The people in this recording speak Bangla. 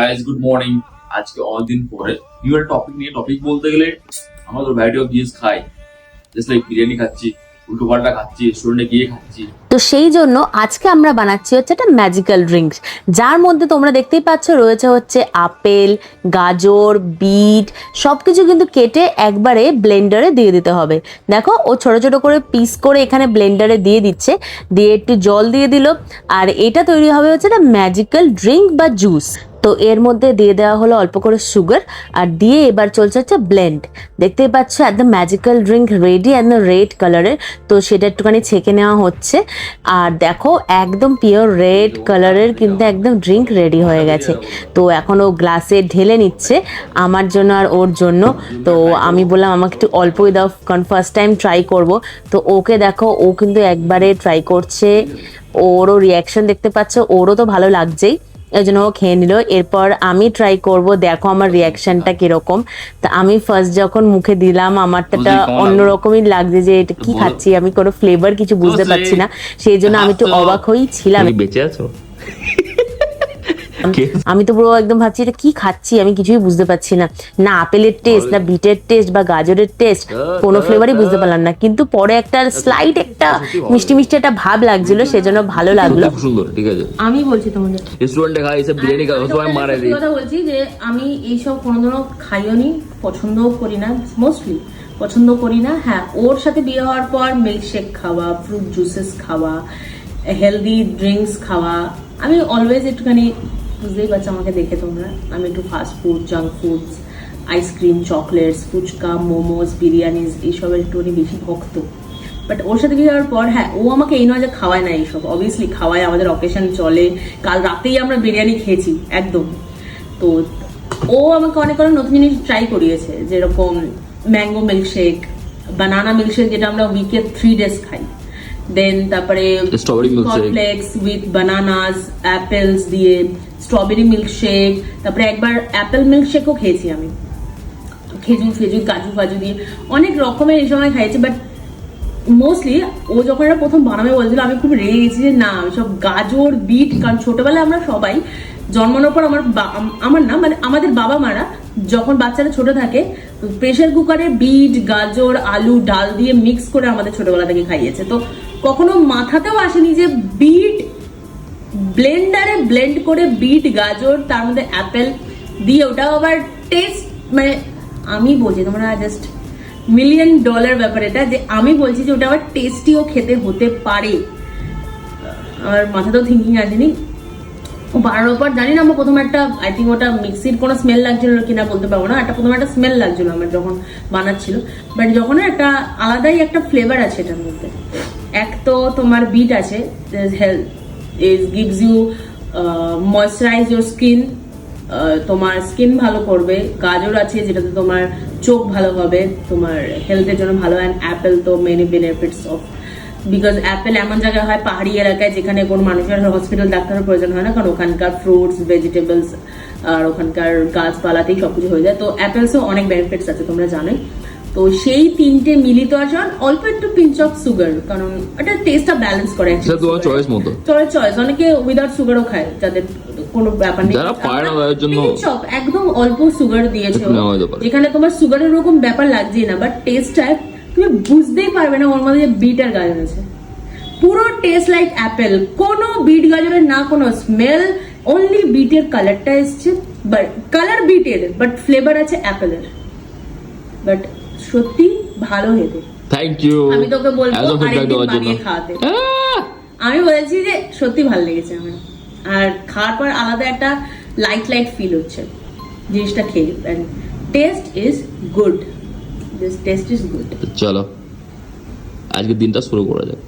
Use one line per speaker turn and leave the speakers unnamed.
Guys good morning. আজকে অনেকদিন পরে নিউ একটা টপিক বলতে গেলে আমরা তো ভ্যারাইটি অফ জিনিস খাই, জাস্ট লাইক বিরিয়ানি খাচ্ছি, উল্টো পাল্টা খাচ্ছি, রেস্টুরেন্টে গিয়ে খাচ্ছি।
তো সেই জন্য আজকে আমরা বানাচ্ছি হচ্ছে একটা ম্যাজিক্যাল ড্রিঙ্কস, যার মধ্যে তোমরা দেখতেই পাচ্ছ রয়েছে হচ্ছে আপেল, গাজর, বিট সব কিছু কিন্তু কেটে একবারে ব্লেন্ডারে দিয়ে দিতে হবে। দেখো ও ছোট ছোট করে পিস করে এখানে ব্লেন্ডারে দিয়ে দিচ্ছে, দিয়ে একটু জল দিয়ে দিল, আর এটা তৈরি হবে হচ্ছে একটা ম্যাজিক্যাল ড্রিঙ্ক বা জুস। তো এর মধ্যে দিয়ে দেওয়া হলো অল্প করে সুগার, আর দিয়ে এবার চলছে হচ্ছে ব্লেন্ড। দেখতেই পাচ্ছ একদম ম্যাজিক্যাল ড্রিঙ্ক রেডি, একদম রেড কালারের। তো সেটা একটুখানি ছেঁকে নেওয়া হচ্ছে, আর দেখো একদম পিওর রেড কালারের কিন্তু একদম ড্রিঙ্ক রেডি হয়ে গেছে। তো এখন ও গ্লাসে ঢেলে নিচ্ছে আমার জন্য আর ওর জন্য। তো আমি বললাম আমাকে একটু অল্পই দাও, কারণ ফার্স্ট টাইম ট্রাই করব। তো ওকে দেখো ও কিন্তু একবারে ট্রাই করছে, ওরও রিয়াকশন দেখতে পাচ্ছ, ওরও তো ভালো লাগছেই, এই জন্য ও খেয়ে নিল। এরপর আমি ট্রাই করব, দেখো আমার রিয়াকশনটা কিরকম। তা আমি ফার্স্ট যখন মুখে দিলাম আমারটা অন্যরকমই লাগছে, যে এটা কি খাচ্ছি, আমি কোনো ফ্লেভার কিছু বুঝতে পারছি না, সেই জন্য আমি একটু অবাক হয়েই ছিলাম।
বেঁচে আছো?
আমি তো পুরো একদম ভাবছি এটা কি খাচ্ছি, আমি কিছুই বুঝতে পারছি না, না আপেলের টেস্ট, না বিটের টেস্ট বা গাজরের টেস্ট, কোনো ফ্লেভারই বুঝতে পারলাম না। কিন্তু পরে একটা স্লাইট একটা মিষ্টি মিষ্টি একটা ভাব লাগছিল, সেজন্য ভালো লাগলো।
সুন্দর, ঠিক আছে।
আমি বলছি তোমাদের
রেস্টুরেন্টে খাই এসব বিরিয়ানি খাই, তোমার মারা দিই।
কথা বলছি যে আমি এইসব কোনোদিনও খাইও নি, পছন্দও করি না, মোস্টলি পছন্দ করি না। হ্যাঁ, ওর সাথে বিয়ে হওয়ার পর মিল্কশেক খাওয়া, ফ্রুট জুসেস খাওয়া, হেলদি ড্রিঙ্কস খাওয়া, আমি অলওয়েজ একটুখানি, বুঝতেই পারছো আমাকে দেখে তোমরা, আমি একটু fast food, junk foods, ice cream, chocolates, phuchka, momos, biryanis এইসবের একটুখানি বেশি ভক্ত। বাট ওর সাথে বিয়ে হওয়ার পর হ্যাঁ, ও আমাকে এই নয় যে খাওয়ায় না এইসব, অবভিয়াসলি খাওয়ায়, আমাদের অকেশন চলে, কাল রাতেই আমরা বিরিয়ানি খেয়েছি একদম। তো ও আমাকে অনেক অনেক নতুন জিনিস ট্রাই করিয়েছে, যেরকম ম্যাঙ্গো মিল্কশেক, বানানা মিল্কশেক, যেটা আমরা উইকে 3 days খাই। দেন তারপরে কর্নফ্লেক্স উইথ বানানাস, অ্যাপেলস দিয়ে স্ট্রবেরি মিল্কশেক, তারপরে একবার অ্যাপেল মিল্কশেকও খেয়েছি আমি, খেজুর ফেজুর কাজু ফাজু দিয়ে অনেক রকমের এই সময় খাইছি। বাট মোস্টলি ও যখন এটা প্রথম বানাবে বলছিল, আমি খুব রেগে গেছি যে না সব গাজর বিট, কারণ ছোটবেলায় আমরা সবাই জন্মানোর পর আমার না মানে আমাদের বাবা মারা যখন বাচ্চারা ছোট থাকে প্রেসার কুকারে বিট, গাজর, আলু, ডাল দিয়ে মিক্স করে আমাদের ছোটবেলা থেকে খাইয়েছে। তো কখনো মাথাতেও আসেনি যে বিট ব্লেন্ডারে ব্লেন্ড করে বিট, গাজর, তার মধ্যে অ্যাপেল দিয়ে ওটাও আবার টেস্ট, মানে আমি বলছি তোমরা জাস্ট $1 মিলিয়ন ব্যাপার এটা, যে আমি বলছি যে ওটা আবার টেস্টিও খেতে হতে পারে। আমার মাথাতেও থিঙ্কিং আসেনি। ও বানানোর পর জানি না, আমার প্রথম একটা আই থিঙ্ক ওটা মিক্সির কোনো স্মেল লাগছিল কিনা বলতে পারবো না, প্রথম একটা স্মেল লাগছিল আমার যখন বানাচ্ছিল। বাট যখন একটা আলাদাই একটা ফ্লেভার আছে এটার মধ্যে। এক তো তোমার বিট আছে, health is gives you moisturise your skin, তোমার স্কিন ভালো করবে। গাজর আছে যেটাতে তোমার চোখ ভালো হবে, তোমার হেলথের জন্য ভালো। অ্যান্ড অ্যাপেল তো many benefits of, because Apple এমন জায়গায় হয় পাহাড়ি এলাকায় যেখানে কোনো মানুষের হসপিটাল ডাক্তারের প্রয়োজন হয় না, কারণ ওখানকার ফ্রুটস, ভেজিটেবলস আর ওখানকার গাছপালাতেই সবকিছু হয়ে যায়। তো অ্যাপেলসও অনেক বেনিফিটস আছে তোমরা জানোই। তো সেই তিনটে মিলিত আছে, অল্প একটু পিঞ্চ অফ সুগার, কারণ এটা টেস্টটা ব্যালেন্স করে।
চয়েস মতো,
চয়েস, অনেকে উইদাউট সুগারও খায়, যাদের কোনো ব্যাপার নেই, একদম অল্প সুগার দিয়েছে, যেখানে তোমার সুগারের এরকম ব্যাপার লাগছেই না, বাট টেস্টটা তুমি বুঝতেই পারবে না ওর মধ্যে যে বিট আর গাজর আছে। পুরো টেস্ট লাইক অ্যাপেল, কোনো বিট গাজরের না কোনো স্মেল, অনলি বিটের কালারটা এসছে, বাট কালার বিটের, বাট ফ্লেভার আছে অ্যাপেলের। বাট সত্যি ভালো খেতে।
Thank you.
আমি তোকে বলবো আরেকদিন বানিয়ে খাওয়াতে। আমি বলছি যে সত্যি ভালো লেগেছে আমার, আর খাওয়ার পর আলাদা একটা লাইট ফিল হচ্ছে জিনিসটা খেয়ে। And taste is good, this taste is good.
চলো আজকে দিনটা শুরু করা যাক।